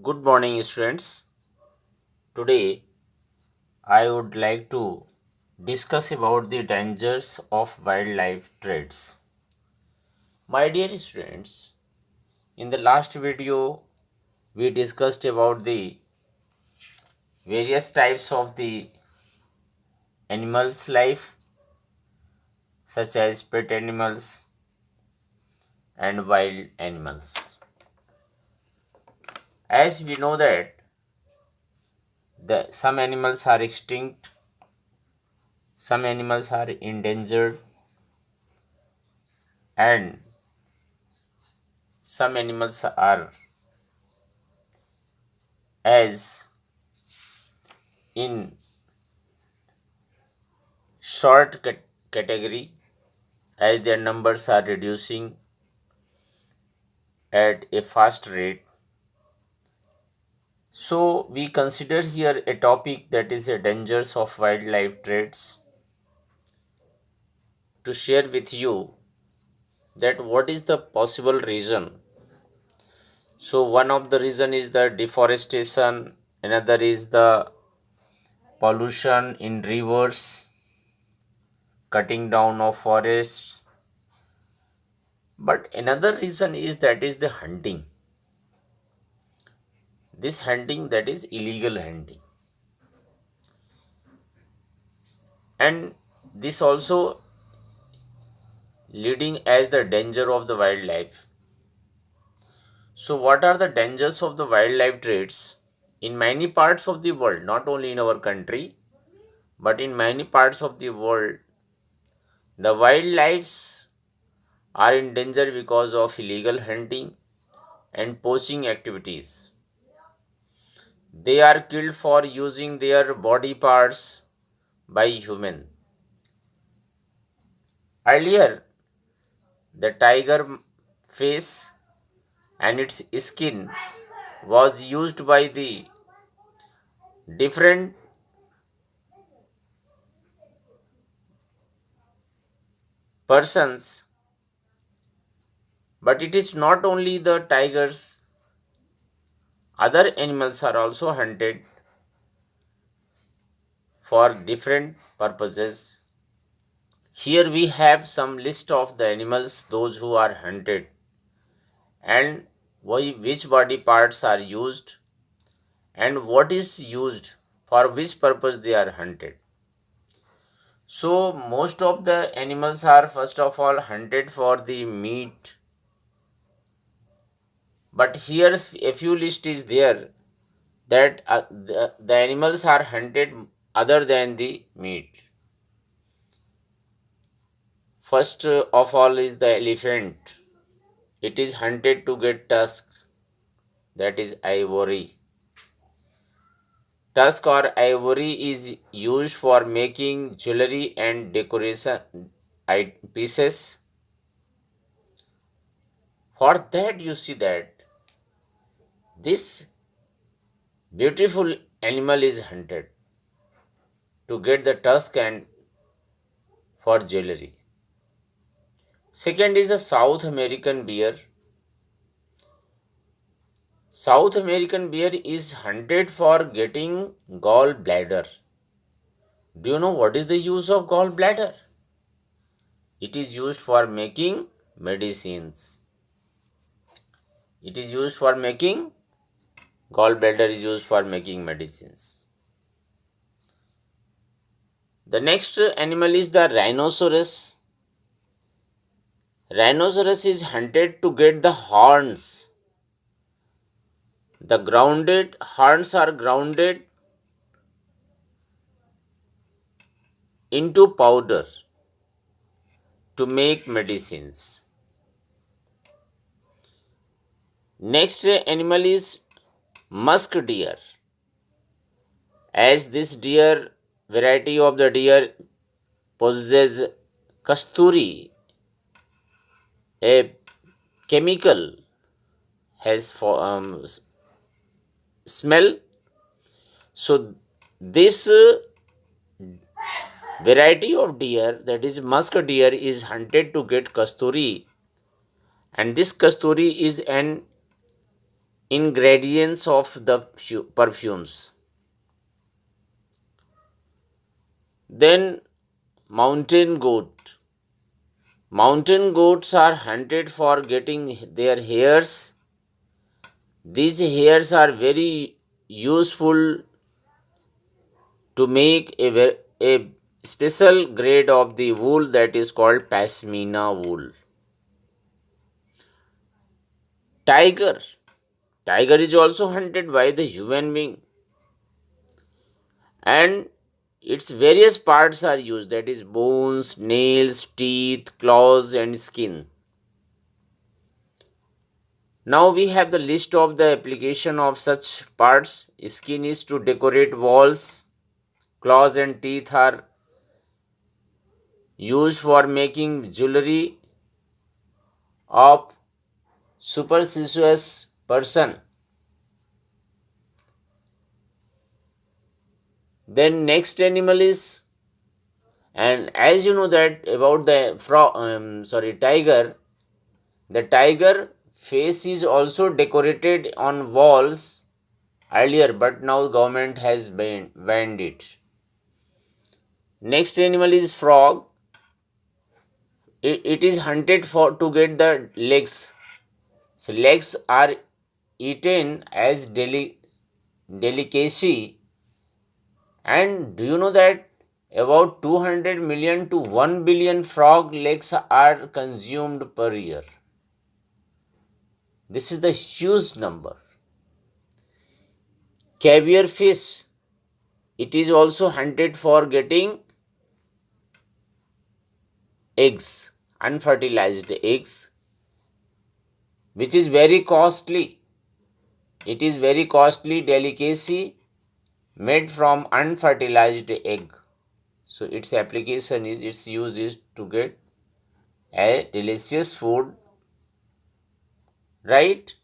Good morning, students. Today, I would like to discuss about the dangers of wildlife trades. My dear students, in the last video, we discussed about the various types of the animals' life, such as pet animals and wild animals. As we know that some animals are extinct, some animals are endangered, and some animals are as in short category as their numbers are reducing at a fast rate. So we consider here a topic that is the dangers of wildlife trades to share with you that what is the possible reason. So one of the reason is the deforestation, another is the pollution in rivers, cutting down of forests, but another reason is that is the hunting. This hunting, that is illegal hunting, and this also leading as the danger of the wildlife. So what are the dangers of the wildlife trades? In many parts of the world, not only in our country, but in many parts of the world, the wildlives are in danger because of illegal hunting and poaching activities. They are killed for using their body parts by human. Earlier, the tiger face and its skin was used by the different persons, but it is not only the tigers, other animals are also hunted for different purposes. Here we have some list of the animals those who are hunted and which body parts are used and what is used, for which purpose they are hunted. So most of the animals are first of all hunted for the meat, but here a few list is there that the animals are hunted other than the meat. First of all is the elephant. It is hunted to get tusk, that is ivory. Tusk or ivory is used for making jewelry and decoration pieces. For that, you see that this beautiful animal is hunted to get the tusk and for jewelry. Second is the South American bear. South American bear is hunted for getting gallbladder. Do you know what is the use of gallbladder? It is used for making medicines. It is used for making Gallbladder is used for making medicines. The next animal is the rhinoceros. Rhinoceros is hunted to get the horns. The grounded horns are grounded into powder to make medicines. Next animal is musk deer. As this deer, variety of the deer possesses kasturi, a chemical has smell. So this variety of deer, that is musk deer, is hunted to get kasturi, and this kasturi is an ingredients of the perfumes. Then mountain goat. Mountain goats are hunted for getting their hairs. These hairs are very useful to make a special grade of the wool that is called pashmina wool. Tiger. Tiger is also hunted by the human being, and its various parts are used, that is bones, nails, teeth, claws and skin. Now we have the list of the application of such parts. Skin is to decorate walls, claws and teeth are used for making jewelry of superstitious person. Then next animal is, and as you know that about the tiger, the tiger face is also decorated on walls earlier, but now government has banned it. Next animal is frog. It is hunted for to get the legs. So legs are eaten as delicacy. And do you know that about 200 million to 1 billion frog legs are consumed per year? This is the huge number. Caviar fish, it is also hunted for getting eggs, unfertilized eggs, which is very costly. It is very costly delicacy made from unfertilized egg. So its application is, its use is to get a delicious food, right?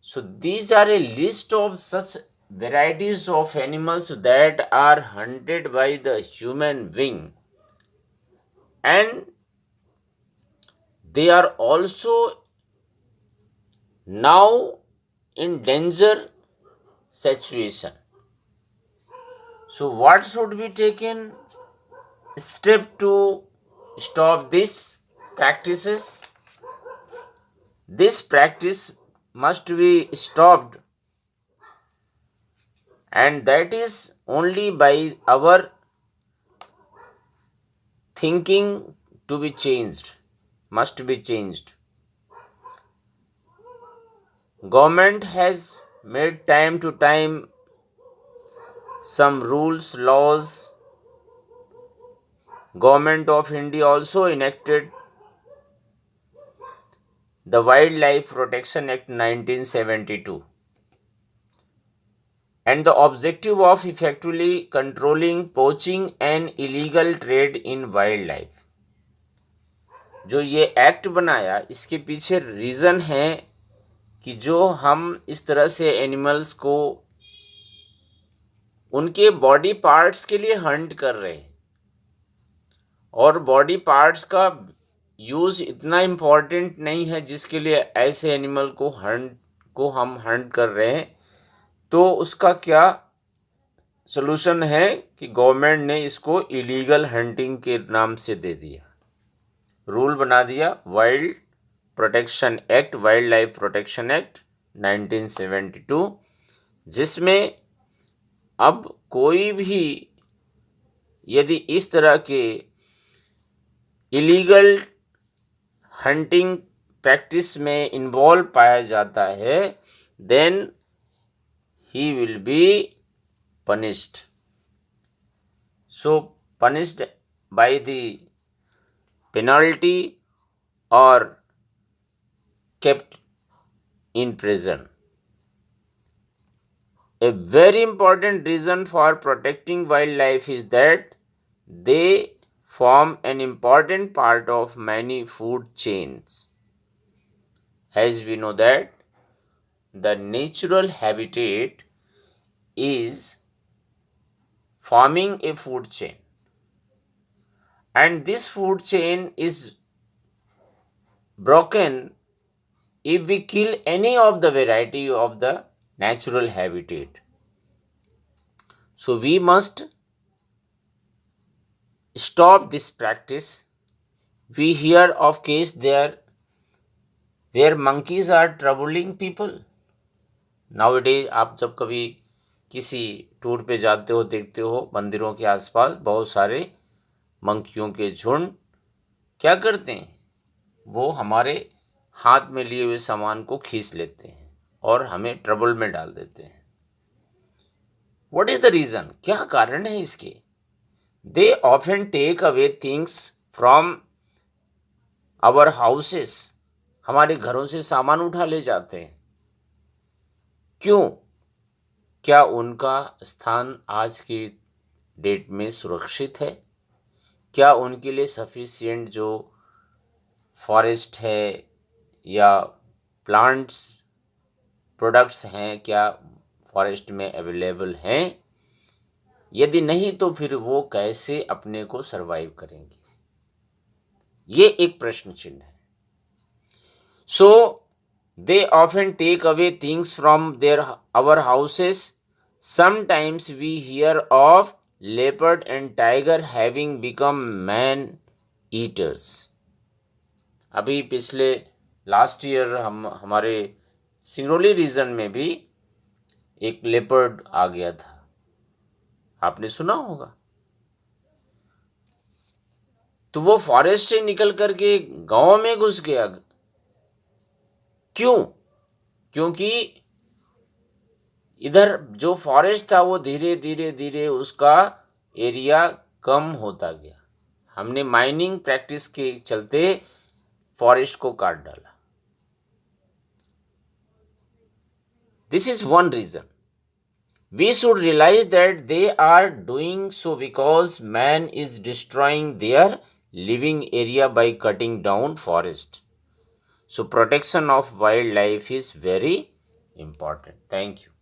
So these are a list of such varieties of animals that are hunted by the human being, and they are also now in danger situation. So what should be taken step to stop these practices? This practice must be stopped, and that is only by our thinking to be changed, must be changed. Government has made time to time some rules, laws. Government of India also enacted the Wildlife Protection Act 1972, and the objective of effectively controlling poaching and illegal trade in wildlife. जो ये act बनाया, इसके पीछे reason है कि जो हम इस तरह से एनिमल्स को उनके बॉडी पार्ट्स के लिए हंट कर रहे हैं, और बॉडी पार्ट्स का यूज़ इतना इम्पॉर्टेंट नहीं है जिसके लिए ऐसे एनिमल को हम हंट कर रहे हैं। तो उसका क्या सलूशन है कि गवर्नमेंट ने इसको इलीगल हंटिंग के नाम से दे दिया, रूल बना दिया, wild protection act, wild life protection act 1972, जिसमें अब कोई भी यदि इस तरह के इलीगल हंटिंग प्रैक्टिस में इन्वॉल्व पाया जाता है, then he will be punished. So punished by the penalty or kept in prison. A very important reason for protecting wildlife is that they form an important part of many food chains. As we know that the natural habitat is forming a food chain, and this food chain is broken if we kill any of the variety of the natural habitat. So we must stop this practice. We hear of case there where monkeys are troubling people. Nowadays आप जब कभी किसी tour पे जाते हो, देखते हो मंदिरों के आसपास बहुत सारे मंकियों के झुंड क्या करते हैं, वो हमारे हाथ में लिए हुए सामान को खींच लेते हैं और हमें ट्रबल में डाल देते हैं. व्हाट इज द रीज़न, क्या कारण है इसके? They often take away things from our houses, हमारे घरों से सामान उठा ले जाते हैं. क्यों? क्या उनका स्थान आज की डेट में सुरक्षित है? क्या उनके लिए सफिशिएंट जो फॉरेस्ट है या प्लांट्स प्रोडक्ट्स हैं, क्या फॉरेस्ट में अवेलेबल हैं? यदि नहीं तो फिर वो कैसे अपने को सरवाइव करेंगे? ये एक प्रश्न चिन्ह है. So they often take away things from their our houses. Sometimes we hear of leopard and tiger having become man eaters. अभी पिछले लास्ट ईयर हमारे सिंगरौली रीजन में भी एक लेपर्ड आ गया था, आपने सुना होगा. तो वो फॉरेस्ट से निकल करके गांव में घुस गया. क्यों? क्योंकि इधर जो फॉरेस्ट था वो धीरे धीरे धीरे उसका एरिया कम होता गया. हमने माइनिंग प्रैक्टिस के चलते फॉरेस्ट को काट डाला. This is one reason. We should realize that they are doing so because man is destroying their living area by cutting down forest. So protection of wildlife is very important. Thank you.